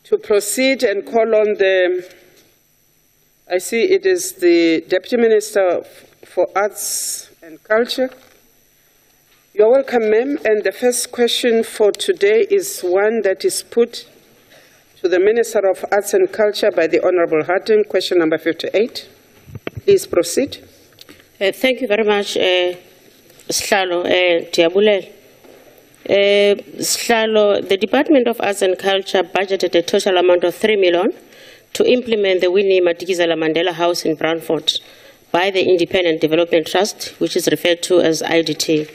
To proceed and call on I see it is the Deputy Minister for Arts and Culture. You're welcome, ma'am. And the first question for today is one that is put to the Minister of Arts and Culture by the Honourable Hlatse, question number 58. Please proceed. Thank you very much, Sihlalo Diabulele. Sihlalo, the Department of Arts and Culture budgeted a total amount of 3 million to implement the Winnie'S Mandela House in BRANDFORT by the Independent Development Trust, which is referred to as IDT,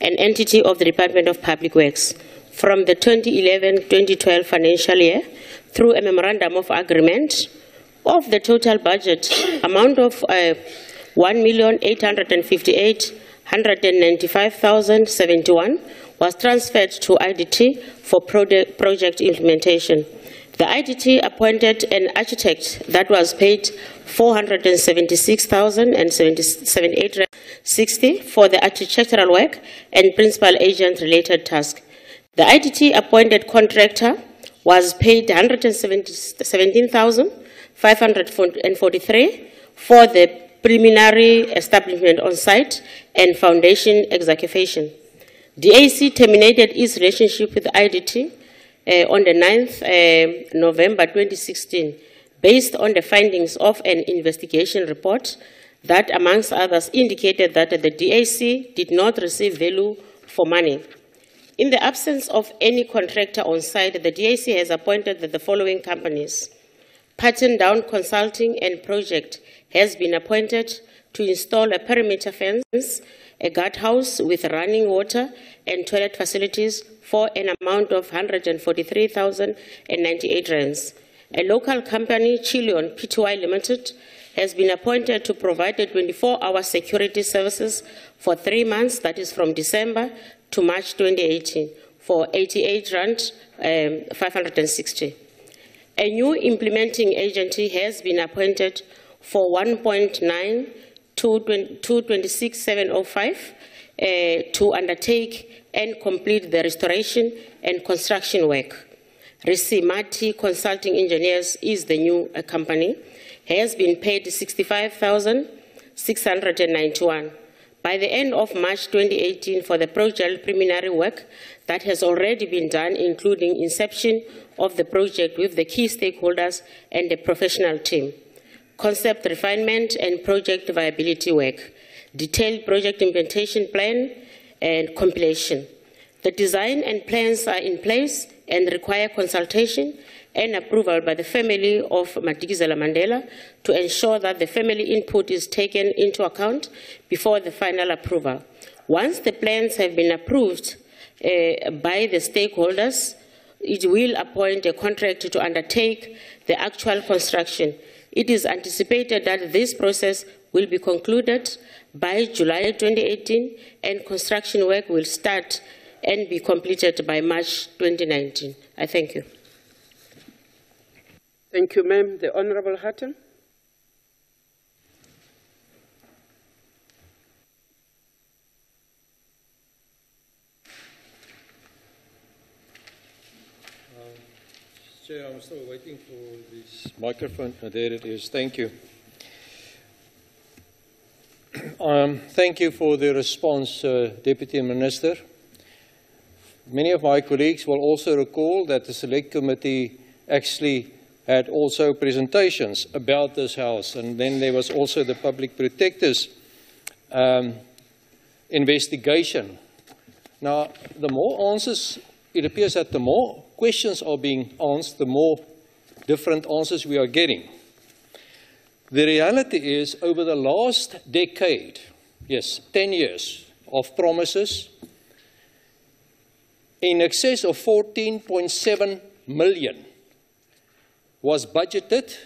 an entity of the Department of Public Works, from the 2011-2012 financial year through a memorandum of agreement. Of the total budget amount of 1,858,195,071 was transferred to IDT for project implementation. The IDT appointed an architect that was paid 476,078.60 for the architectural work and principal agent related task. The IDT appointed contractor was paid 117,543 for the preliminary establishment on site and foundation excavation. DAC terminated its relationship with IDT on the 9th November 2016, based on the findings of an investigation report that, amongst others, indicated that the DAC did not receive value for money. In the absence of any contractor on site, the DAC has appointed the following companies. Pattern Down Consulting and Project has been appointed to install a perimeter fence, a guardhouse with running water and toilet facilities for an amount of 143,098 rands. A local company, Chileon Pty Limited, has been appointed to provide 24-hour security services for 3 months, that is from December to March 2018, for 88 rand 560. A new implementing agency has been appointed for 1.9 to 226,705 to undertake and complete the restoration and construction work. Risimati Consulting Engineers is the new company, has been paid 65,691. By the end of March 2018 for the project preliminary work that has already been done, including inception of the project with the key stakeholders and the professional team, concept refinement and project viability work, detailed project implementation plan and compilation. The design and plans are in place and require consultation and approval by the family of Madikizela Mandela to ensure that the family input is taken into account before the final approval. Once the plans have been approved by the stakeholders, it will appoint a contractor to undertake the actual construction. It is anticipated that this process will be concluded by July 2018 and construction work will start and be completed by March 2019. I thank you. Thank you, ma'am. The Honourable Hlatse. Chair, I'm still waiting for this microphone. There it is. Thank you. Thank you for the response, Deputy Minister. Many of my colleagues will also recall that the Select Committee actually had also presentations about this house, and then there was also the Public Protector's investigation. Now, the more answers, it appears that the more questions are being answered, the more different answers we are getting. The reality is, over the last decade, yes, 10 years of promises, in excess of 14.7 million was budgeted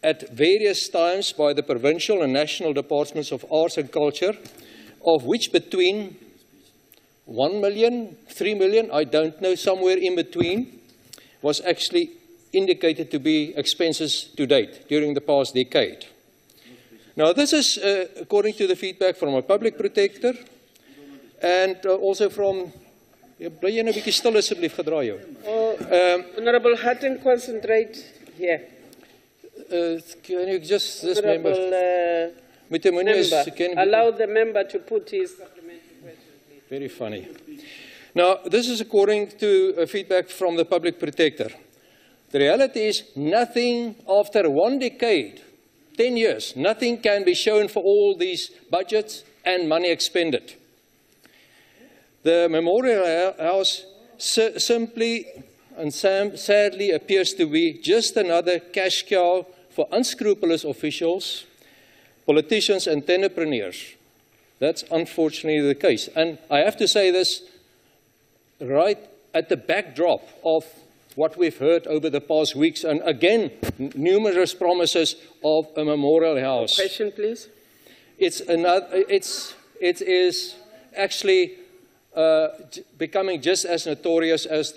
at various times by the provincial and national departments of arts and culture, of which between 1 million, 3 million, I don't know, somewhere in between, was actually indicated to be expenses to date during the past decade. Now, this is according to the feedback from a public protector and also from Bly jy nou 'n bietjie stil asseblief, gedra jou. Honorable Hutton, concentrate here. Can you just, this member, member, allow the member to put his supplementary question, please. Very funny. Now, this is according to feedback from the public protector. The reality is nothing after 1 decade, 10 years, nothing can be shown for all these budgets and money expended. The Memorial House simply and sadly appears to be just another cash cow for unscrupulous officials, politicians and entrepreneurs. That's unfortunately the case. And I have to say this right at the backdrop of what we've heard over the past weeks, and again, numerous promises of a memorial house. Question, please. It is actually becoming just as notorious as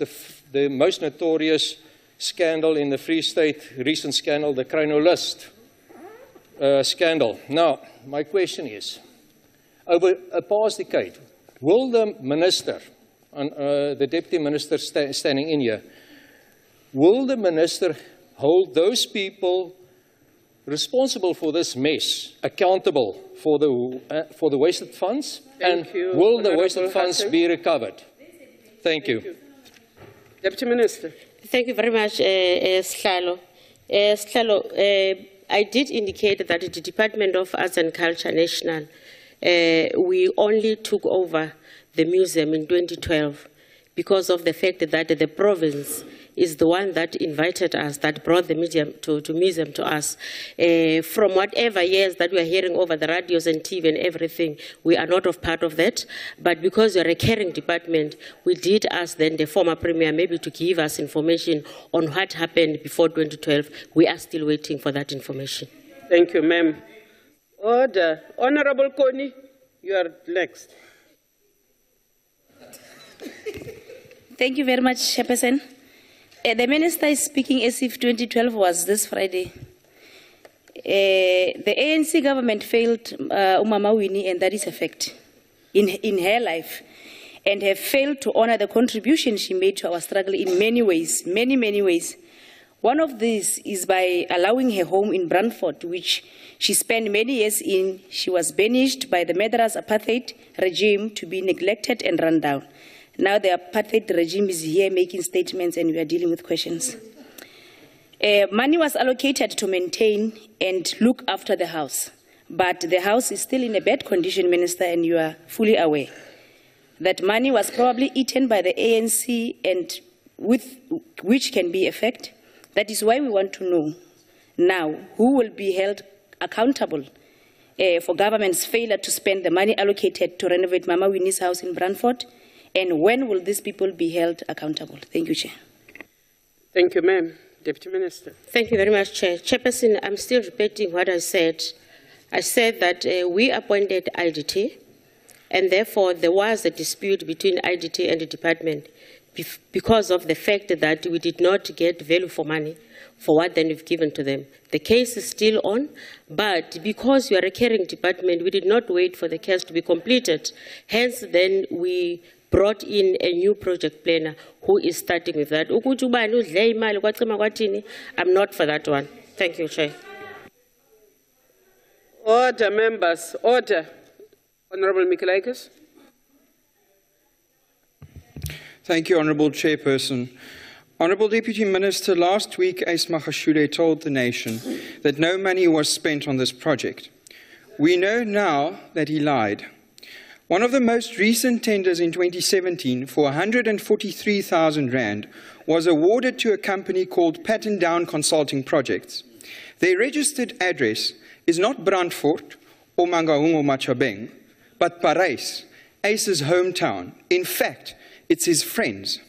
the most notorious scandal in the Free State, recent scandal, the Crinolist scandal. Now, my question is, over a past decade, will the minister, the deputy minister standing in here, will the minister hold those people responsible for this mess accountable for the wasted funds? Thank you. Will the wasted funds be recovered? Thank you. Deputy Minister. Thank you very much, Slalo. I did indicate that the Department of Arts and Culture National, we only took over the museum in 2012 because of the fact that the province is the one that invited us, that brought the museum to us. From whatever years that we are hearing over the radios and TV and everything, we are not of part of that. But because you're a caring department, we did ask then the former premier maybe to give us information on what happened before 2012. We are still waiting for that information. Thank you, ma'am. Order. Honorable Koni, you are next. Thank you very much, Chairperson. The minister is speaking as if 2012 was this Friday. The ANC government failed Umama Winnie, and that is a fact, in her life, and have failed to honor the contribution she made to our struggle in many ways, many ways. One of these is by allowing her home in BRANDFORT, which she spent many years in. She was banished by the murderous apartheid regime to be neglected and run down. Now the apartheid regime is here making statements and we are dealing with questions. Money was allocated to maintain and look after the house, but the house is still in a bad condition, Minister, and you are fully aware. That money was probably eaten by the ANC and which can be effect. That is why we want to know now who will be held accountable for government's failure to spend the money allocated to renovate Mama Winnie's house in BRANDFORT. And when will these people be held accountable? Thank you, Chair. Thank you, ma'am. Deputy Minister. Thank you very much, Chair. Chairperson, I'm still repeating what I said. I said that we appointed IDT, and therefore there was a dispute between IDT and the department because of the fact that we did not get value for money for what then we've given to them. The case is still on, but because we are a caring department, we did not wait for the case to be completed. Hence, then we brought in a new project planner who is starting with that. I'm not for that one. Thank you, Chair. Order, members. Order. Honorable Michaelakis. Thank you, Honorable Chairperson. Honorable Deputy Minister, last week Ace Magashule told the nation that no money was spent on this project. We know now that he lied. One of the most recent tenders in 2017 for 143,000 Rand was awarded to a company called Pattern Down Consulting Projects. Their registered address is not BRANDFORT or Mangaung or Machabeng, but Parys, Ace's hometown. In fact, it's his friends.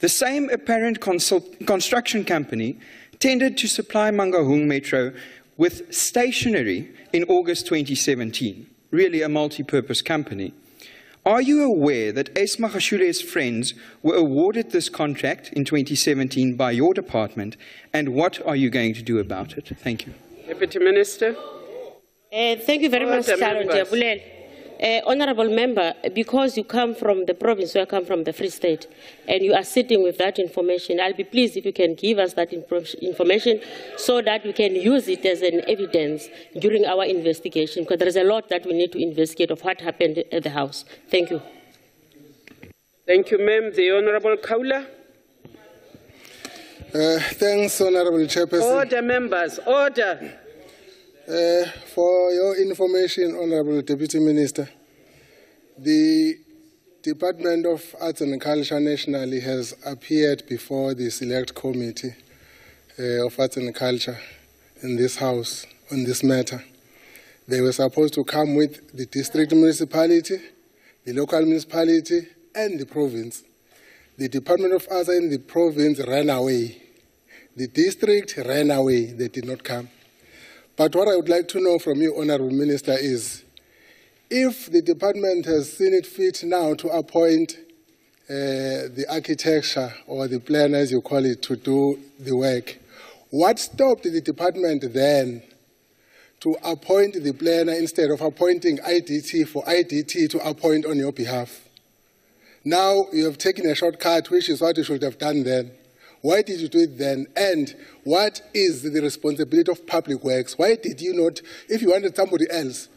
The same apparent construction company tendered to supply Mangaung Metro with stationery in August 2017. Really a multi-purpose company. Are you aware that Ace Magashule's friends were awarded this contract in 2017 by your department, and what are you going to do about it? Thank you. Deputy Minister. Thank you very much, Sharon Jabulel. Honorable Member, because you come from the province, where I come from, the Free State, and you are sitting with that information, I'll be pleased if you can give us that information so that we can use it as an evidence during our investigation, because there is a lot that we need to investigate of what happened at the House. Thank you. Thank you, ma'am. The Honorable Kaula. Thanks, Honorable Chairperson. Order, members. Order. For your information, Honorable Deputy Minister, the Department of Arts and Culture nationally has appeared before the Select Committee of Arts and Culture in this House on this matter. They were supposed to come with the district municipality, the local municipality, and the province. The Department of Arts and the province ran away. The district ran away. They did not come. But what I would like to know from you, Honorable Minister, is if the department has seen it fit now to appoint the architecture or the planner, as you call it, to do the work, what stopped the department then to appoint the planner instead of appointing IDT for IDT to appoint on your behalf? Now you have taken a shortcut, which is what you should have done then. Why did you do it then? And what is the responsibility of public works? Why did you not, if you wanted somebody else,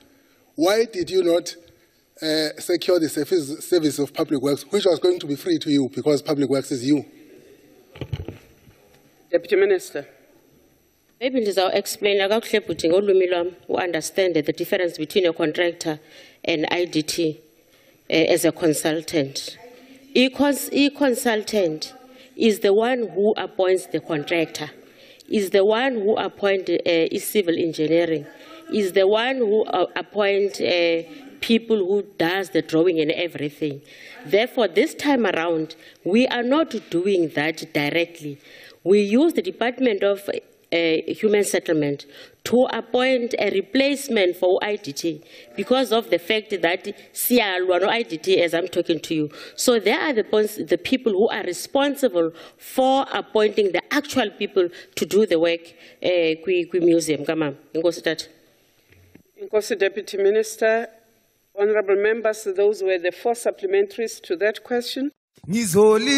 why did you not secure the service of public works, which was going to be free to you because public works is you? Deputy Minister. Maybe I'll explain who understand the difference between a contractor and IDT as a consultant. E-consultant is the one who appoints the contractor, is the one who appoints civil engineering, is the one who appoints people who does the drawing and everything. Therefore, this time around, we are not doing that directly. We use the Department of Human Settlement to appoint a replacement for IDT because of the fact that IDT, as I'm talking to you. So they are the people who are responsible for appointing the actual people to do the work museum. Come on, go start. Deputy Minister, honorable members, those were the 4 supplementaries to that question. Izwela